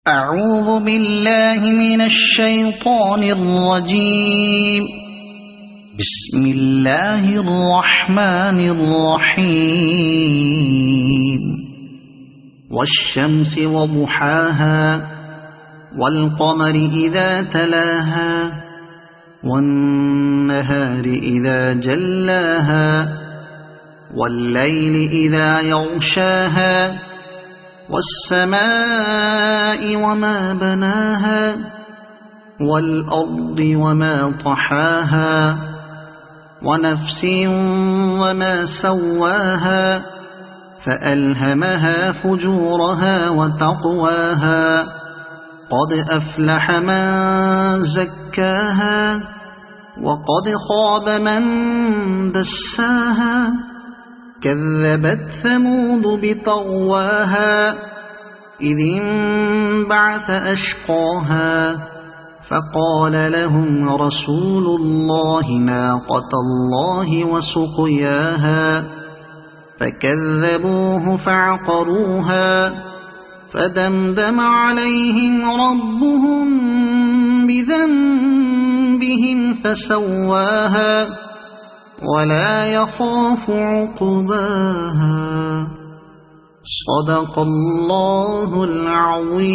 أعوذ بالله من الشيطان الرجيم. بسم الله الرحمن الرحيم. والشمس وضحاها والقمر إذا تلاها والنهار إذا جلاها والليل إذا يغشاها والسماء وما بناها والأرض وما طحاها ونفس وما سواها فألهمها فجورها وتقواها قد أفلح من زكاها وقد خاب من دساها كذبت ثمود بطغواها إذ انبعث أشقاها فقال لهم رسول الله ناقة الله وسقياها فكذبوه فعقروها فدمدم عليهم ربهم بذنبهم فسواها ولا يخاف عقباها. صدق الله العظيم.